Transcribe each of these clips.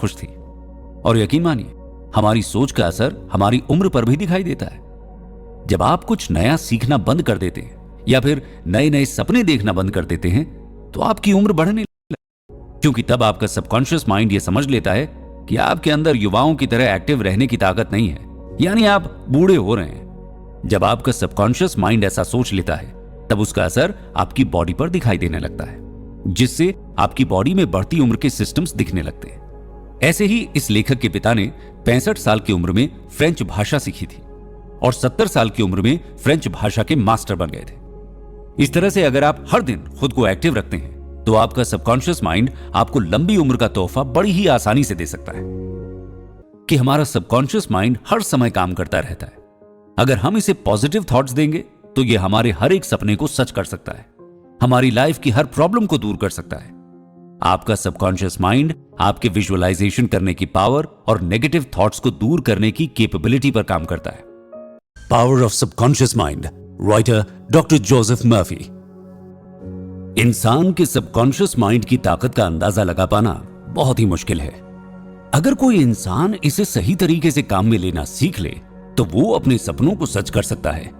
खुश थी। और यकीन मानिए, हमारी सोच का असर हमारी उम्र पर भी दिखाई देता है। जब आप कुछ नया सीखना बंद कर देते हैं या फिर नए नए सपने देखना बंद कर देते हैं तो आपकी उम्र बढ़ने लगती है, क्योंकि तब आपका सबकॉन्शियस माइंड यह समझ लेता है कि आपके अंदर युवाओं की तरह एक्टिव रहने की ताकत नहीं है, यानी आप बूढ़े हो रहे हैं। जब आपका सबकॉन्शियस माइंड ऐसा सोच लेता है तब उसका असर आपकी बॉडी पर दिखाई देने लगता है, जिससे आपकी बॉडी में बढ़ती उम्र के सिस्टम्स दिखने लगते हैं। ऐसे ही इस लेखक के पिता ने 65 साल की उम्र में फ्रेंच भाषा सीखी थी और 70 साल की उम्र में फ्रेंच भाषा के मास्टर बन गए थे। इस तरह से अगर आप हर दिन खुद को एक्टिव रखते हैं तो आपका सबकॉन्शियस माइंड आपको लंबी उम्र का तोहफा बड़ी ही आसानी से दे सकता है। कि हमारा सबकॉन्शियस माइंड हर समय काम करता रहता है। अगर हम इसे पॉजिटिव थॉट्स देंगे तो यह हमारे हर एक सपने को सच कर सकता है, हमारी लाइफ की हर प्रॉब्लम को दूर कर सकता है। आपका सबकॉन्शियस माइंड आपके विजुअलाइजेशन करने की पावर और नेगेटिव थॉट्स को दूर करने की कैपेबिलिटी पर काम करता है। Power of subconscious mind, writer doctor Joseph Murphy. इंसान के सबकॉन्शियस माइंड की ताकत का अंदाजा लगा पाना बहुत ही मुश्किल है। अगर कोई इंसान इसे सही तरीके से काम में लेना सीख ले तो वो अपने सपनों को सच कर सकता है।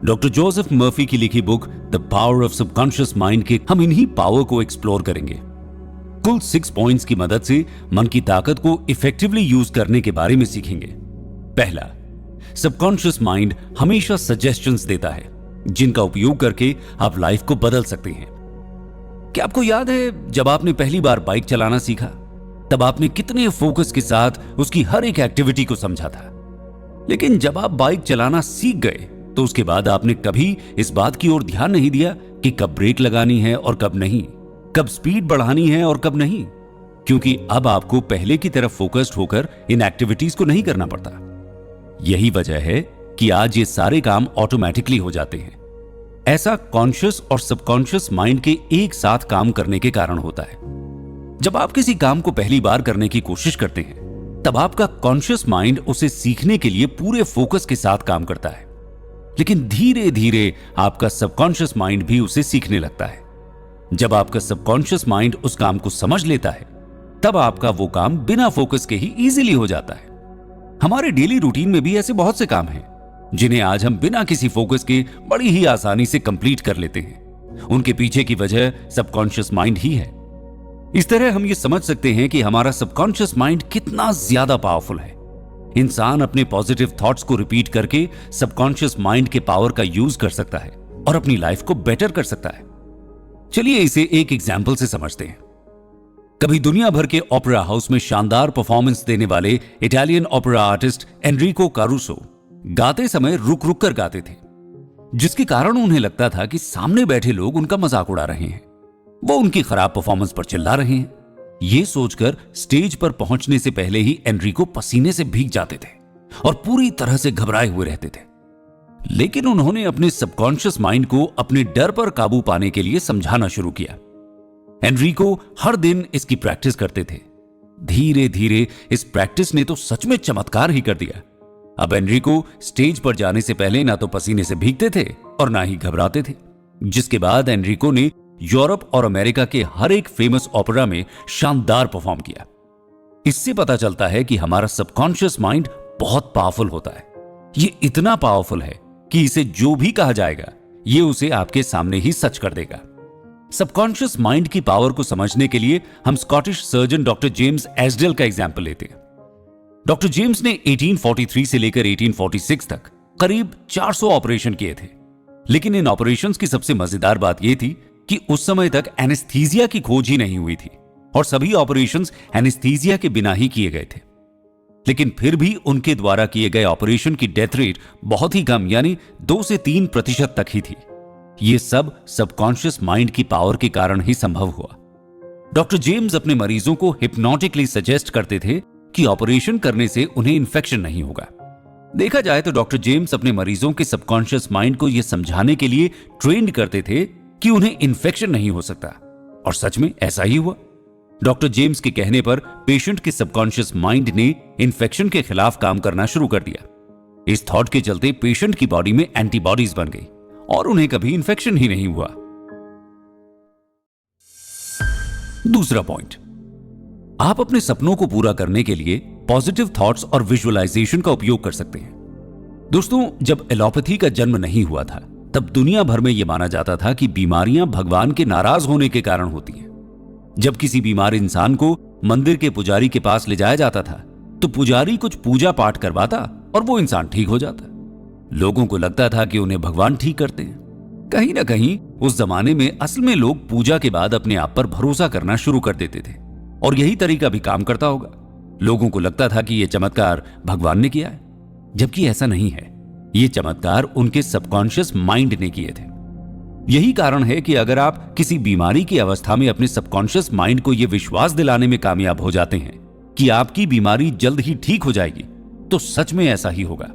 डॉक्टर जोसेफ मर्फी की लिखी book the power of subconscious mind के हम इन्हीं पावर को एक्सप्लोर करेंगे। कुल 6 पॉइंट्स की मदद से मन की ताकत को इफेक्टिवली यूज करने के बारे में सीखेंगे। पहला, सबकॉन्शियस माइंड हमेशा सजेशंस देता है जिनका उपयोग करके आप लाइफ को बदल सकते हैं। क्या आपको याद है जब आपने पहली बार बाइक चलाना सीखा तब आपने कितने फोकस के साथ उसकी हर एक एक्टिविटी को समझा था, लेकिन जब आप बाइक चलाना सीख गए तो उसके बाद आपने कभी इस बात की ओर ध्यान नहीं दिया कि कब ब्रेक लगानी है और कब नहीं, कब स्पीड बढ़ानी है और कब नहीं, क्योंकि अब आपको पहले की तरफ फोकस्ड होकर इन एक्टिविटीज को नहीं करना पड़ता। यही वजह है कि आज ये सारे काम ऑटोमेटिकली हो जाते हैं। ऐसा कॉन्शियस और सबकॉन्शियस माइंड के एक साथ काम करने के कारण होता है। जब आप किसी काम को पहली बार करने की कोशिश करते हैं तब आपका कॉन्शियस माइंड उसे सीखने के लिए पूरे फोकस के साथ काम करता है, लेकिन धीरे धीरे आपका सबकॉन्शियस माइंड भी उसे सीखने लगता है। जब आपका सबकॉन्शियस माइंड उस काम को समझ लेता है तब आपका वो काम बिना फोकस के ही इजीली हो जाता है। हमारे डेली रूटीन में भी ऐसे बहुत से काम हैं जिन्हें आज हम बिना किसी फोकस के बड़ी ही आसानी से कंप्लीट कर लेते हैं। उनके पीछे की वजह सबकॉन्शियस माइंड ही है। इस तरह हम ये समझ सकते हैं कि हमारा सबकॉन्शियस माइंड कितना ज्यादा पावरफुल है। इंसान अपने पॉजिटिव थॉट्स को रिपीट करके सबकॉन्शियस माइंड के पावर का यूज कर सकता है और अपनी लाइफ को बेटर कर सकता है। चलिए इसे एक एग्जाम्पल से समझते हैं। कभी दुनिया भर के ओपेरा हाउस में शानदार परफॉर्मेंस देने वाले इटालियन ओपेरा आर्टिस्ट एनरिको कारूसो गाते समय रुक रुक कर गाते थे, जिसके कारण उन्हें लगता था कि सामने बैठे लोग उनका मजाक उड़ा रहे हैं, वो उनकी खराब परफॉर्मेंस पर चिल्ला रहे हैं। ये सोचकर स्टेज पर पहुंचने से पहले ही एनरिको पसीने से भीग जाते थे और पूरी तरह से घबराए हुए रहते थे। लेकिन उन्होंने अपने सबकॉन्शियस माइंड को अपने डर पर काबू पाने के लिए समझाना शुरू किया। एनरिको हर दिन इसकी प्रैक्टिस करते थे। धीरे धीरे इस प्रैक्टिस ने तो सच में चमत्कार ही कर दिया। अब एनरिको स्टेज पर जाने से पहले ना तो पसीने से भीगते थे और ना ही घबराते थे, जिसके बाद एनरिको ने यूरोप और अमेरिका के हर एक फेमस ओपेरा में शानदार परफॉर्म किया। इससे पता चलता है कि हमारा सबकॉन्शियस माइंड बहुत पावरफुल होता है। ये इतना पावरफुल है कि इसे जो भी कहा जाएगा ये उसे आपके सामने ही सच कर देगा। सबकॉन्शियस माइंड की पावर को समझने के लिए हम स्कॉटिश सर्जन डॉक्टर जेम्स एसडेल का एग्जाम्पल लेते हैं। डॉक्टर जेम्स ने 1843 से लेकर 1846 तक करीब 400 ऑपरेशन किए थे, लेकिन इन ऑपरेशंस की सबसे मजेदार बात यह थी कि उस समय तक एनेस्थीसिया की खोज ही नहीं हुई थी और सभी ऑपरेशंस एनेस्थीसिया के बिना ही किए गए थे। लेकिन फिर भी उनके द्वारा किए गए ऑपरेशन की डेथ रेट बहुत ही कम, यानी 2 से 3% तक ही थी। यह सब सबकॉन्शियस माइंड की पावर के कारण ही संभव हुआ। डॉक्टर जेम्स अपने मरीजों को हिप्नोटिकली सजेस्ट करते थे कि ऑपरेशन करने से उन्हें इन्फेक्शन नहीं होगा। देखा जाए तो डॉक्टर जेम्स अपने मरीजों के सबकॉन्शियस माइंड को यह समझाने के लिए ट्रेंड करते थे कि उन्हें इन्फेक्शन नहीं हो सकता, और सच में ऐसा ही हुआ। डॉक्टर जेम्स के कहने पर पेशेंट के सबकॉन्शियस माइंड ने इन्फेक्शन के खिलाफ काम करना शुरू कर दिया। इस थॉट के चलते पेशेंट की बॉडी में एंटीबॉडीज बन गई और उन्हें कभी इन्फेक्शन ही नहीं हुआ। दूसरा पॉइंट, आप अपने सपनों को पूरा करने के लिए पॉजिटिव थॉट्स और विजुअलाइजेशन का उपयोग कर सकते हैं। दोस्तों, जब एलोपैथी का जन्म नहीं हुआ था, तब दुनिया भर में यह माना जाता था कि बीमारियां भगवान के नाराज होने के कारण होती हैं। जब किसी बीमार इंसान को मंदिर के पुजारी के पास ले जाया जाता था, तो पुजारी कुछ पूजा पाठ करवाता और वो इंसान ठीक हो जाता। लोगों को लगता था कि उन्हें भगवान ठीक करते हैं। कहीं ना कहीं उस जमाने में असल में लोग पूजा के बाद अपने आप पर भरोसा करना शुरू कर देते थे, और यही तरीका भी काम करता होगा। लोगों को लगता था कि यह चमत्कार भगवान ने किया है, जबकि ऐसा नहीं है। ये चमत्कार उनके सबकॉन्शियस माइंड ने किए थे। यही कारण है कि अगर आप किसी बीमारी की अवस्था में अपने सबकॉन्शियस माइंड को यह विश्वास दिलाने में कामयाब हो जाते हैं कि आपकी बीमारी जल्द ही ठीक हो जाएगी, तो सच में ऐसा ही होगा।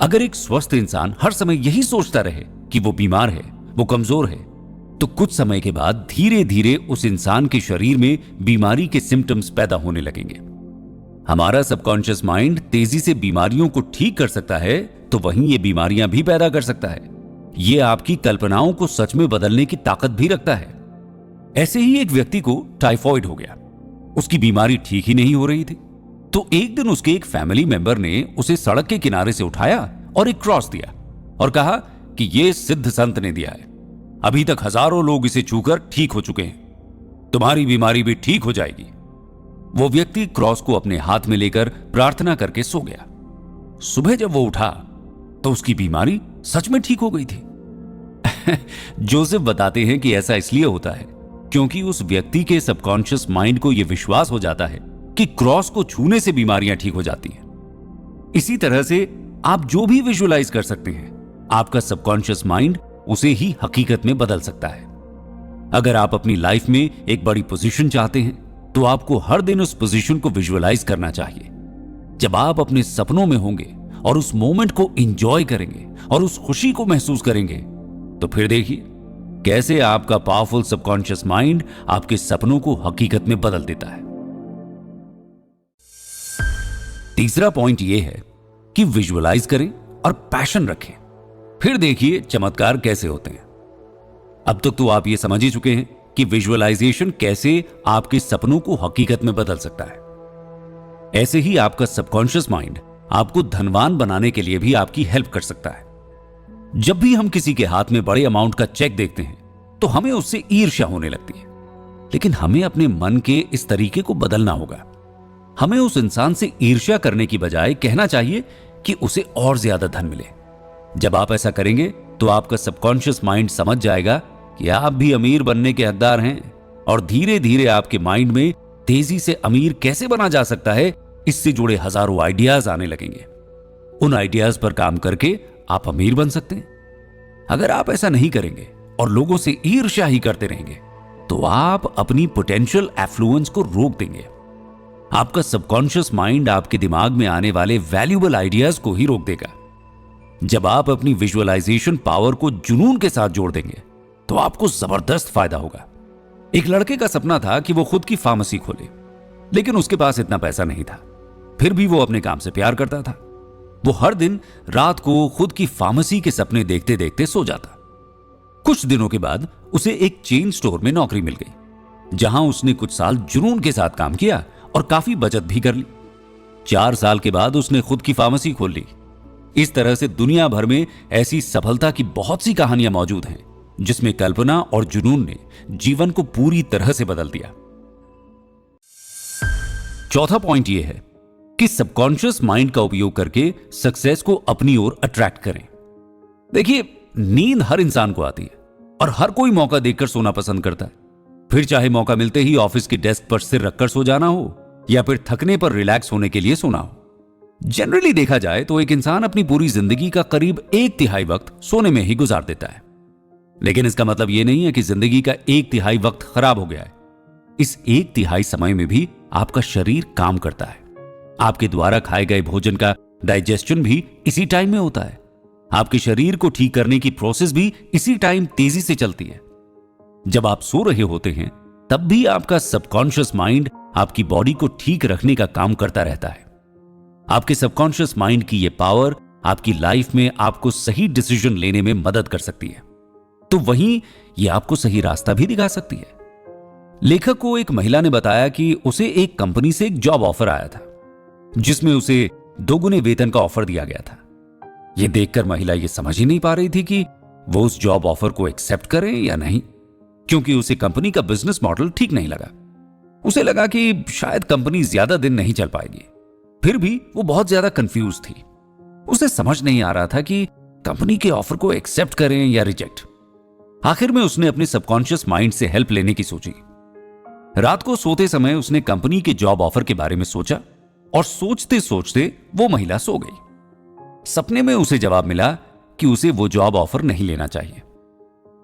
अगर एक स्वस्थ इंसान हर समय यही सोचता रहे कि वो बीमार है, वो कमजोर है, तो कुछ समय के बाद धीरे धीरे उस इंसान के शरीर में बीमारी के सिम्टम्स पैदा होने लगेंगे। हमारा सबकॉन्शियस माइंड तेजी से बीमारियों को ठीक कर सकता है, तो वहीं ये बीमारियां भी पैदा कर सकता है। ये आपकी कल्पनाओं को सच में बदलने की ताकत भी रखता है। ऐसे ही एक व्यक्ति को टाइफॉइड हो गया। उसकी बीमारी ठीक ही नहीं हो रही थी, तो एक दिन उसके एक फैमिली मेंबर ने उसे सड़क के किनारे से उठाया और एक क्रॉस दिया और कहा कि यह सिद्ध संत ने दिया है। अभी तक हजारों लोग इसे छूकर ठीक हो चुके हैं। तुम्हारी बीमारी भी ठीक हो जाएगी। वो व्यक्ति क्रॉस को अपने हाथ में लेकर प्रार्थना करके सो गया। सुबह जब वो उठा तो उसकी बीमारी सच में ठीक हो गई थी। जोसेफ बताते हैं कि ऐसा इसलिए होता है क्योंकि उस व्यक्ति के सबकॉन्शियस माइंड को यह विश्वास हो जाता है कि क्रॉस को छूने से बीमारियां ठीक हो जाती हैं। इसी तरह से आप जो भी विजुअलाइज कर सकते हैं, आपका सबकॉन्शियस माइंड उसे ही हकीकत में बदल सकता है। अगर आप अपनी लाइफ में एक बड़ी पोजीशन चाहते हैं, तो आपको हर दिन उस पोजीशन को विजुअलाइज करना चाहिए। जब आप अपने सपनों में होंगे और उस मोमेंट को एंजॉय करेंगे और उस खुशी को महसूस करेंगे, तो फिर देखिए कैसे आपका पावरफुल सबकॉन्शियस माइंड आपके सपनों को हकीकत में बदल देता है। तीसरा पॉइंट यह है कि विजुअलाइज करें और पैशन रखें, फिर देखिए चमत्कार कैसे होते हैं। अब तक तो आप ये समझ ही चुके हैं कि विजुअलाइजेशन कैसे आपके सपनों को हकीकत में बदल सकता है। ऐसे ही आपका सबकॉन्शियस माइंड आपको धनवान बनाने के लिए भी आपकी हेल्प कर सकता है। जब भी हम किसी के हाथ में बड़े अमाउंट का चेक देखते हैं, तो हमें उससे ईर्ष्या होने लगती है। लेकिन हमें अपने मन के इस तरीके को बदलना होगा। हमें उस इंसान से ईर्ष्या करने की बजाय कहना चाहिए कि उसे और ज्यादा धन मिले। जब आप ऐसा करेंगे, तो आपका सबकॉन्शियस माइंड समझ जाएगा कि आप भी अमीर बनने के हकदार हैं, और धीरे धीरे आपके माइंड में तेजी से अमीर कैसे बना जा सकता है, इससे जुड़े हजारों आइडियाज आने लगेंगे। उन आइडियाज पर काम करके आप अमीर बन सकते हैं। अगर आप ऐसा नहीं करेंगे और लोगों से ईर्ष्या ही करते रहेंगे, तो आप अपनी पोटेंशियल एफ्लुएंस को रोक देंगे। आपका सबकॉन्शियस माइंड आपके दिमाग में आने वाले वैल्यूएबल आइडियाज को ही रोक देगा। जब आप अपनी विजुअलाइजेशन पावर को जुनून के साथ जोड़ देंगे, तो आपको जबरदस्त फायदा होगा। एक लड़के का सपना था कि वो खुद की फार्मेसी खोले, लेकिन उसके पास इतना पैसा नहीं था। फिर भी वो अपने काम से प्यार करता था। वो हर दिन रात को खुद की फार्मेसी के सपने देखते देखते सो जाता। कुछ दिनों के बाद उसे एक चेन स्टोर में नौकरी मिल गई, जहां उसने कुछ साल जुनून के साथ काम किया और काफी बचत भी कर ली। 4 साल के बाद उसने खुद की फार्मेसी खोल ली। इस तरह से दुनिया भर में ऐसी सफलता की बहुत सी कहानियां मौजूद हैं, जिसमें कल्पना और जुनून ने जीवन को पूरी तरह से बदल दिया। चौथा पॉइंट यह है कि सबकॉन्शियस माइंड का उपयोग करके सक्सेस को अपनी ओर अट्रैक्ट करें। देखिए, नींद हर इंसान को आती है और हर कोई मौका देखकर सोना पसंद करता है। फिर चाहे मौका मिलते ही ऑफिस की डेस्क पर सिर रखकर सो जाना हो, या फिर थकने पर रिलैक्स होने के लिए सोना हो। जनरली देखा जाए तो एक इंसान अपनी पूरी जिंदगी का करीब 1/3 वक्त सोने में ही गुजार देता है। लेकिन इसका मतलब यह नहीं है कि जिंदगी का 1/3 वक्त खराब हो गया है। इस 1/3 समय में भी आपका शरीर काम करता है। आपके द्वारा खाए गए भोजन का डाइजेशन भी इसी टाइम में होता है। आपके शरीर को ठीक करने की प्रोसेस भी इसी टाइम तेजी से चलती है। जब आप सो रहे होते हैं, तब भी आपका सबकॉन्शियस माइंड आपकी बॉडी को ठीक रखने का काम करता रहता है। आपके सबकॉन्शियस माइंड की यह पावर आपकी लाइफ में आपको सही डिसीजन लेने में मदद कर सकती है, तो वहीं यह आपको सही रास्ता भी दिखा सकती है। लेखक को एक महिला ने बताया कि उसे एक कंपनी से एक जॉब ऑफर आया था जिसमें उसे 2 गुने वेतन का ऑफर दिया गया था। यह देखकर महिला यह समझ ही नहीं पा रही थी कि वो उस जॉब ऑफर को एक्सेप्ट करे या नहीं, क्योंकि उसे कंपनी का बिजनेस मॉडल ठीक नहीं लगा। उसे लगा कि शायद कंपनी ज्यादा दिन नहीं चल पाएगी। फिर भी वो बहुत ज्यादा कंफ्यूज थी। उसे समझ नहीं आ रहा था कि कंपनी के ऑफर को एक्सेप्ट करें या रिजेक्ट। आखिर में उसने अपने सबकॉन्शियस माइंड से हेल्प लेने की सोची। रात को सोते समय उसने कंपनी के जॉब ऑफर के बारे में सोचा और सोचते सोचते वो महिला सो गई। सपने में उसे जवाब मिला कि उसे वो जॉब ऑफर नहीं लेना चाहिए।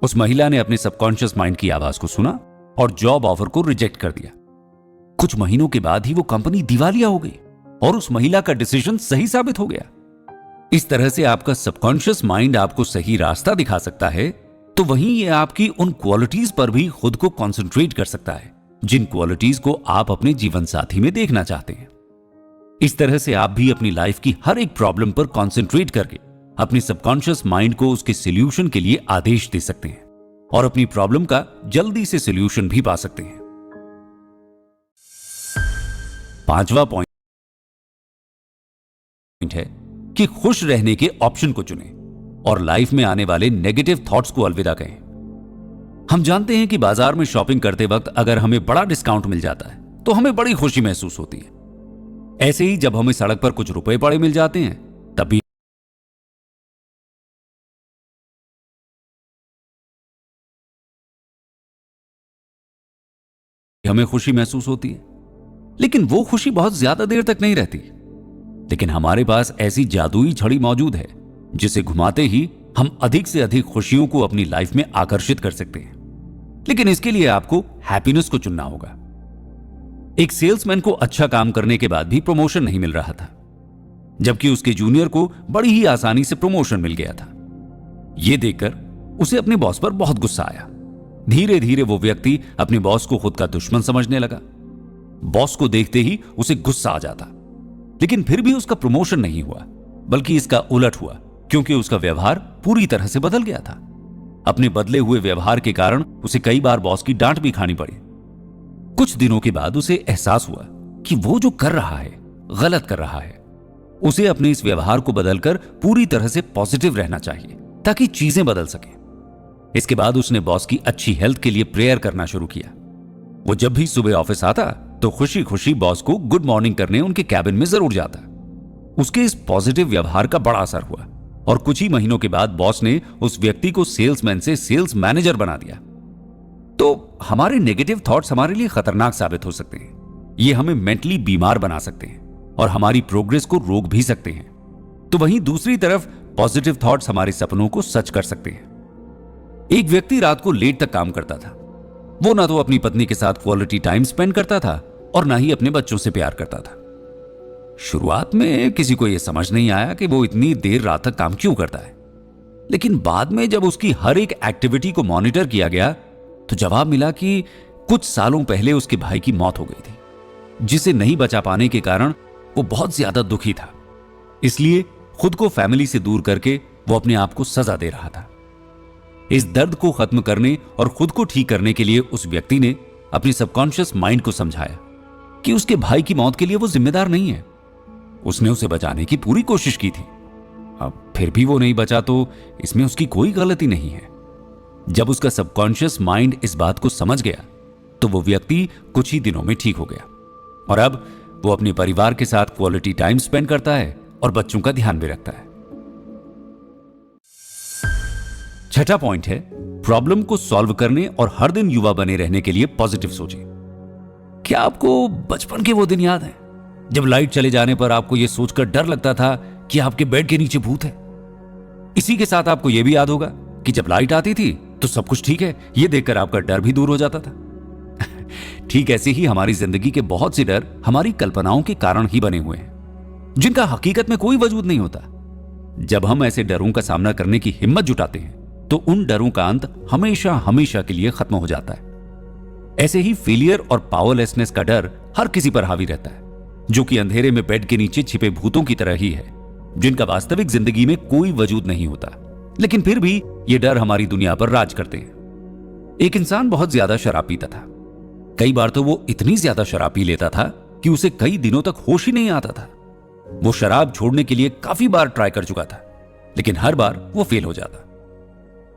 उस महिला ने अपने सबकॉन्शियस माइंड की आवाज को सुना और जॉब ऑफर को रिजेक्ट कर दिया। कुछ महीनों के बाद ही वो कंपनी दिवालिया हो गई और उस महिला का डिसीजन सही साबित हो गया। इस तरह से आपका सबकॉन्शियस माइंड आपको सही रास्ता दिखा सकता है, तो वहीं ये आपकी उन क्वालिटीज पर भी खुद को कंसंट्रेट कर सकता है जिन क्वालिटीज को आप अपने जीवन साथी में देखना चाहते हैं। इस तरह से आप भी अपनी लाइफ की हर एक प्रॉब्लम पर कंसंट्रेट करके अपने सबकॉन्शियस माइंड को उसके सॉल्यूशन के लिए आदेश दे सकते हैं और अपनी प्रॉब्लम का जल्दी से सॉल्यूशन भी पा सकते हैं। 5वां पॉइंट है कि खुश रहने के ऑप्शन को चुनें और लाइफ में आने वाले नेगेटिव थॉट्स को अलविदा कहें। हम जानते हैं कि बाजार में शॉपिंग करते वक्त अगर हमें बड़ा डिस्काउंट मिल जाता है तो हमें बड़ी खुशी महसूस होती है। ऐसे ही जब हमें सड़क पर कुछ रुपए पड़े मिल जाते हैं तब भी हमें खुशी महसूस होती है, लेकिन वो खुशी बहुत ज्यादा देर तक नहीं रहती। लेकिन हमारे पास ऐसी जादुई छड़ी मौजूद है जिसे घुमाते ही हम अधिक से अधिक खुशियों को अपनी लाइफ में आकर्षित कर सकते हैं। लेकिन इसके लिए आपको हैप्पीनेस को चुनना होगा। एक सेल्समैन को अच्छा काम करने के बाद भी प्रमोशन नहीं मिल रहा था, जबकि उसके जूनियर को बड़ी ही आसानी से प्रमोशन मिल गया था। यह देखकर उसे अपने बॉस पर बहुत गुस्सा आया। धीरे धीरे वो व्यक्ति अपने बॉस को खुद का दुश्मन समझने लगा। बॉस को देखते ही उसे गुस्सा आ जाता, लेकिन फिर भी उसका प्रमोशन नहीं हुआ, बल्कि इसका उलट हुआ, क्योंकि उसका व्यवहार पूरी तरह से बदल गया था। अपने बदले हुए व्यवहार के कारण उसे कई बार बॉस की डांट भी खानी पड़ी। कुछ दिनों के बाद उसे एहसास हुआ कि वो जो कर रहा है गलत कर रहा है। उसे अपने इस व्यवहार को बदलकर पूरी तरह से पॉजिटिव रहना चाहिए ताकि चीजें बदल सके। इसके बाद उसने बॉस की अच्छी हेल्थ के लिए प्रेयर करना शुरू किया। वो जब भी सुबह ऑफिस आता तो खुशी खुशी बॉस को गुड मॉर्निंग करने उनके कैबिन में जरूर जाता। उसके इस पॉजिटिव व्यवहार का बड़ा असर हुआ और कुछ ही महीनों के बाद बॉस ने उस व्यक्ति को सेल्समैन से सेल्स मैनेजर बना दिया। तो हमारे नेगेटिव थॉट्स हमारे लिए खतरनाक साबित हो सकते हैं। ये हमें मेंटली बीमार बना सकते हैं और हमारी प्रोग्रेस को रोक भी सकते हैं। तो वहीं दूसरी तरफ पॉजिटिव थॉट्स हमारे सपनों को सच कर सकते हैं। एक व्यक्ति रात को लेट तक काम करता था। वो ना तो अपनी पत्नी के साथ क्वालिटी टाइम स्पेंड करता था और ना ही अपने बच्चों से प्यार करता था। शुरुआत में किसी को यह समझ नहीं आया कि वो इतनी देर रात तक काम क्यों करता है, लेकिन बाद में जब उसकी हर एक एक्टिविटी को मॉनिटर किया गया तो जवाब मिला कि कुछ सालों पहले उसके भाई की मौत हो गई थी, जिसे नहीं बचा पाने के कारण वो बहुत ज्यादा दुखी था। इसलिए खुद को फैमिली से दूर करके वो अपने आप को सजा दे रहा था। इस दर्द को खत्म करने और खुद को ठीक करने के लिए उस व्यक्ति ने अपने सबकॉन्शियस माइंड को समझाया कि उसके भाई की मौत के लिए वो जिम्मेदार नहीं है। उसने उसे बचाने की पूरी कोशिश की थी। अब फिर भी वो नहीं बचा तो इसमें उसकी कोई गलती नहीं है। जब उसका सबकॉन्शियस माइंड इस बात को समझ गया तो वो व्यक्ति कुछ ही दिनों में ठीक हो गया और अब वो अपने परिवार के साथ क्वालिटी टाइम स्पेंड करता है और बच्चों का ध्यान भी रखता है। छठा पॉइंट है, प्रॉब्लम को सॉल्व करने और हर दिन युवा बने रहने के लिए पॉजिटिव सोचें। क्या आपको बचपन के वो दिन याद है जब लाइट चले जाने पर आपको यह सोचकर डर लगता था कि आपके बेड के नीचे भूत है? इसी के साथ आपको यह भी याद होगा कि जब लाइट आती थी तो सब कुछ ठीक है, यह देखकर आपका डर भी दूर हो जाता था। ठीक ऐसे ही हमारी जिंदगी के बहुत से डर हमारी कल्पनाओं के कारण ही बने हुए हैं, जिनका हकीकत में कोई वजूद नहीं होता। जब हम ऐसे डरों का सामना करने की हिम्मत जुटाते हैं तो उन डरों का अंत हमेशा हमेशा के लिए खत्म हो जाता है। ऐसे ही फेलियर और पावरलेसनेस का डर हर किसी पर हावी रहता है, जो कि अंधेरे में बेड के नीचे छिपे भूतों की तरह ही है, जिनका वास्तविक जिंदगी में कोई वजूद नहीं होता, लेकिन फिर भी ये डर हमारी दुनिया पर राज करते हैं। एक इंसान बहुत ज्यादा शराब पीता था। कई बार तो वो इतनी ज्यादा शराब पी लेता था कि उसे कई दिनों तक होश ही नहीं आता था। वो शराब छोड़ने के लिए काफी बार ट्राई कर चुका था, लेकिन हर बार वो फेल हो जाता।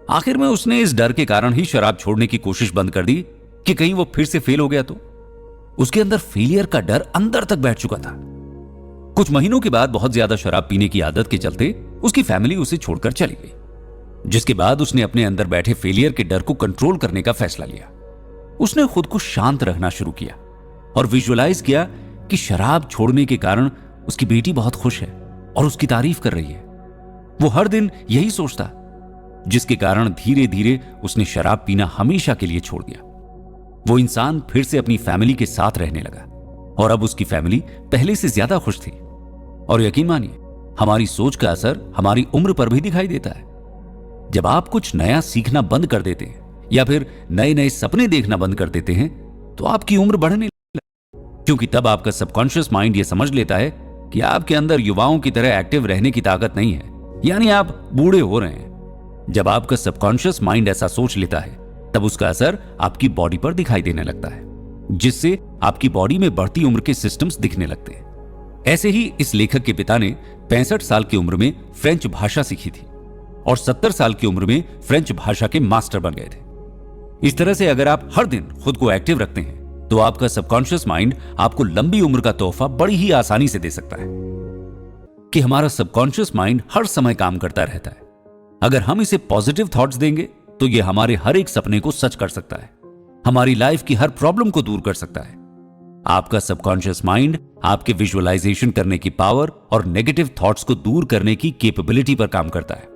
आखिर में उसने इस डर के कारण ही शराब छोड़ने की कोशिश बंद कर दी कि कहीं वो फिर से फेल हो गया तो। उसके अंदर फेलियर का डर अंदर तक बैठ चुका था। कुछ महीनों के बाद बहुत ज्यादा शराब पीने की आदत के चलते उसकी फैमिली उसे छोड़कर चली गई, जिसके बाद उसने अपने अंदर बैठे फेलियर के डर को कंट्रोल करने का फैसला लिया। उसने खुद को शांत रखना शुरू किया और विजुअलाइज किया कि शराब छोड़ने के कारण उसकी बेटी बहुत खुश है और उसकी तारीफ कर रही है। वो हर दिन यही सोचता, जिसके कारण धीरे धीरे उसने शराब पीना हमेशा के लिए छोड़ दिया। वो इंसान फिर से अपनी फैमिली के साथ रहने लगा और अब उसकी फैमिली पहले से ज्यादा खुश थी। और यकीन मानिए, हमारी सोच का असर हमारी उम्र पर भी दिखाई देता है। जब आप कुछ नया सीखना बंद कर देते हैं या फिर नए नए सपने देखना बंद कर देते हैं तो आपकी उम्र बढ़ने लगती है, क्योंकि तब आपका सबकॉन्शियस माइंड यह समझ लेता है कि आपके अंदर युवाओं की तरह एक्टिव रहने की ताकत नहीं है, यानी आप बूढ़े हो रहे हैं। जब आपका सबकॉन्शियस माइंड ऐसा सोच लेता है तब उसका असर आपकी बॉडी पर दिखाई देने लगता है, जिससे आपकी बॉडी में बढ़ती उम्र के सिस्टम्स दिखने लगते हैं। ऐसे ही इस लेखक के पिता ने 65 साल की उम्र में फ्रेंच भाषा सीखी थी और 70 साल की उम्र में फ्रेंच भाषा के मास्टर बन गए थे। इस तरह से अगर आप हर दिन खुद को एक्टिव रखते हैं तो आपका सबकॉन्शियस माइंड आपको लंबी उम्र का तोहफा बड़ी ही आसानी से दे सकता है। कि हमारा सबकॉन्शियस माइंड हर समय काम करता रहता है। अगर हम इसे पॉजिटिव थॉट्स देंगे तो यह हमारे हर एक सपने को सच कर सकता है, हमारी लाइफ की हर प्रॉब्लम को दूर कर सकता है। आपका सबकॉन्शियस माइंड आपके विजुअलाइजेशन करने की पावर और नेगेटिव थॉट्स को दूर करने की कैपेबिलिटी पर काम करता है।